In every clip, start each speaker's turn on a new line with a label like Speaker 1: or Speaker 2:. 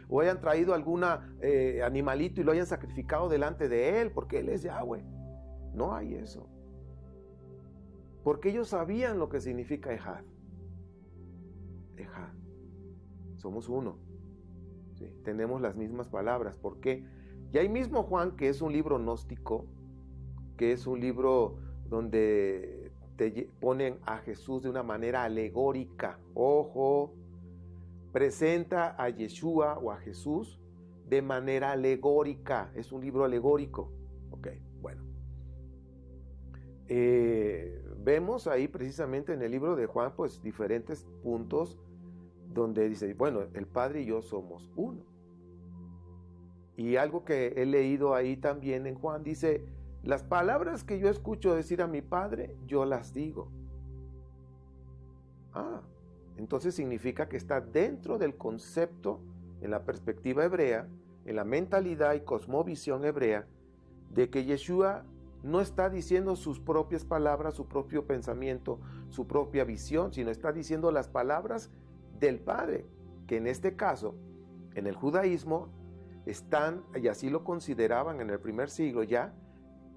Speaker 1: o hayan traído algún animalito y lo hayan sacrificado delante de él, porque él es Yahweh. No hay eso. Porque ellos sabían lo que significa Ejad. Ejad. Somos uno. ¿Sí? Tenemos las mismas palabras. ¿Por qué? Y ahí mismo Juan, que es un libro gnóstico, que es un libro donde te ponen a Jesús de una manera alegórica. Ojo, presenta a Yeshua o a Jesús de manera alegórica. Es un libro alegórico. Ok, bueno. Vemos ahí precisamente en el libro de Juan pues diferentes puntos donde dice, bueno, el Padre y yo somos uno. Y algo que he leído ahí también en Juan dice, las palabras que yo escucho decir a mi Padre, yo las digo. Entonces significa que está dentro del concepto, en la perspectiva hebrea, en la mentalidad y cosmovisión hebrea, de que Yeshua no está diciendo sus propias palabras, su propio pensamiento, su propia visión, sino está diciendo las palabras del Padre, que en este caso, en el judaísmo, están, y así lo consideraban en el primer siglo ya,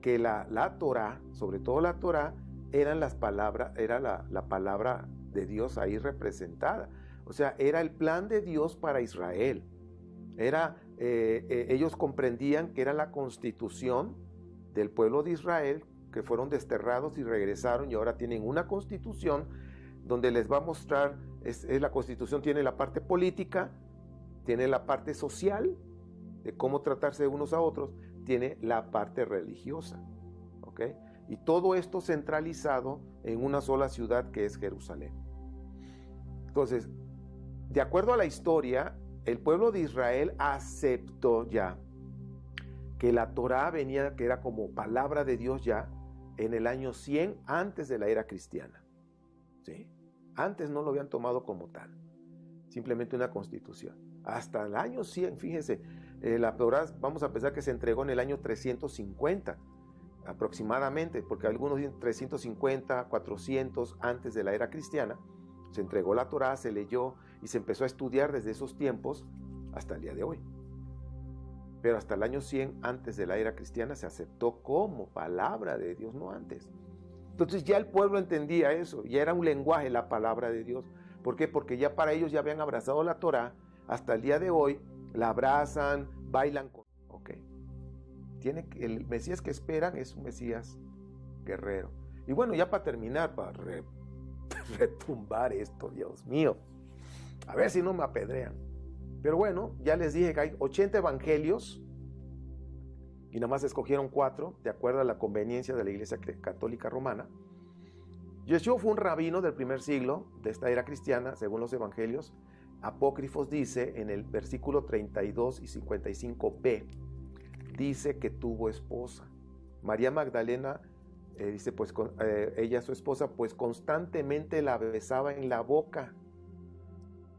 Speaker 1: que la Torá, sobre todo la Torá, eran las palabras, era la palabra de Dios ahí representada. O sea, era el plan de Dios para Israel. Ellos comprendían que era la constitución del pueblo de Israel, que fueron desterrados y regresaron y ahora tienen una constitución donde les va a mostrar, la constitución tiene la parte política, tiene la parte social, de cómo tratarse unos a otros, tiene la parte religiosa, ¿ok? Y todo esto centralizado en una sola ciudad que es Jerusalén. Entonces, de acuerdo a la historia, el pueblo de Israel aceptó ya que la Torá venía, que era como palabra de Dios ya, en el año 100 antes de la era cristiana. ¿Sí? Antes no lo habían tomado como tal, simplemente una constitución. Hasta el año 100, fíjense, la Torá, vamos a pensar que se entregó en el año 350 aproximadamente, porque algunos dicen 350, 400 antes de la era cristiana, se entregó la Torá, se leyó y se empezó a estudiar desde esos tiempos hasta el día de hoy. Pero hasta el año 100 antes de la era cristiana se aceptó como palabra de Dios, no antes. Entonces ya el pueblo entendía eso, ya era un lenguaje la palabra de Dios. ¿Por qué? Porque ya para ellos ya habían abrazado la Torá, hasta el día de hoy la abrazan, bailan con... Ok. El Mesías que esperan es un Mesías guerrero. Y bueno, ya para terminar, para retumbar esto, Dios mío, a ver si no me apedrean. Pero bueno, ya les dije que hay 80 evangelios y nada más escogieron 4 de acuerdo a la conveniencia de la Iglesia Católica Romana. Yeshua fue un rabino del primer siglo de esta era cristiana, según los evangelios. Apócrifos dice en el versículo 32 y 55b, dice que tuvo esposa. María Magdalena dice, pues ella, su esposa, pues constantemente la besaba en la boca.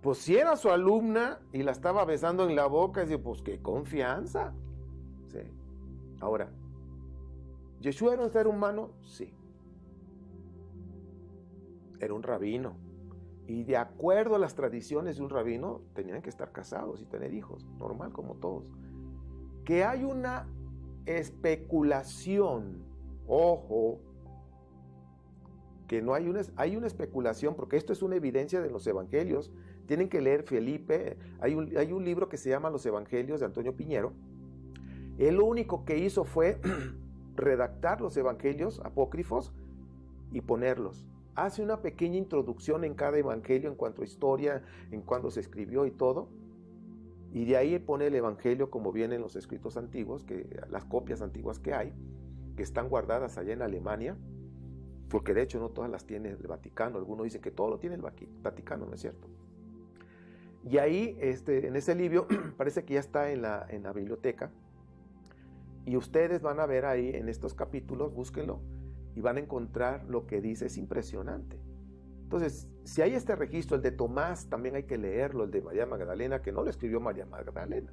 Speaker 1: Pues si era su alumna y la estaba besando en la boca, dice, pues qué confianza. Sí. Ahora, ¿Yeshua era un ser humano? Sí. Era un rabino. Y de acuerdo a las tradiciones de un rabino, tenían que estar casados y tener hijos, normal como todos. Que hay una especulación, ojo, que no hay una especulación, porque esto es una evidencia de los evangelios. Tienen que leer Felipe, hay un libro que se llama Los Evangelios de Antonio Piñero. Él lo único que hizo fue redactar los evangelios apócrifos y ponerlos. Hace una pequeña introducción en cada evangelio en cuanto a historia, en cuándo se escribió y todo. Y de ahí pone el evangelio como viene en los escritos antiguos, las copias antiguas que hay, que están guardadas allá en Alemania, porque de hecho no todas las tiene el Vaticano. Algunos dicen que todo lo tiene el Vaticano, ¿no es cierto? Y ahí, en ese libro, parece que ya está en la biblioteca, y ustedes van a ver ahí en estos capítulos, búsquenlo, y van a encontrar lo que dice, es impresionante. Entonces, si hay este registro, el de Tomás, también hay que leerlo, el de María Magdalena, que no lo escribió María Magdalena.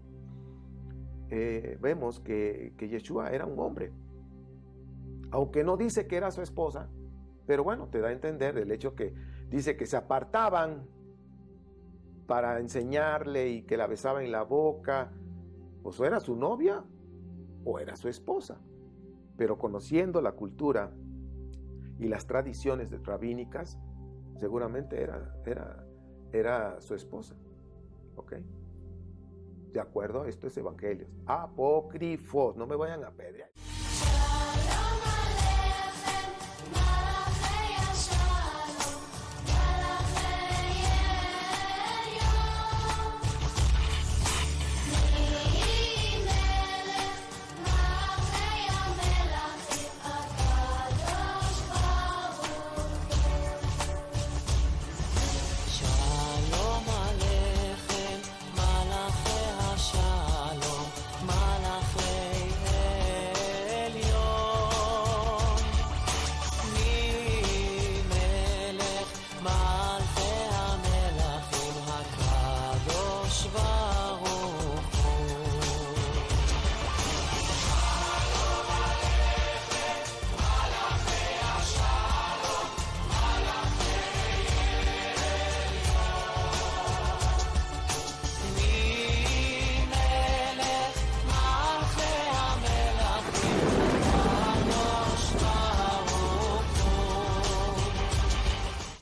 Speaker 1: Vemos que Yeshua era un hombre, aunque no dice que era su esposa, pero bueno, te da a entender el hecho que dice que se apartaban para enseñarle y que la besaba en la boca, pues o era su novia o era su esposa. Pero conociendo la cultura y las tradiciones rabínicas, seguramente era su esposa. ¿Ok? De acuerdo, esto es Evangelios. Apócrifos, no me vayan a pedir.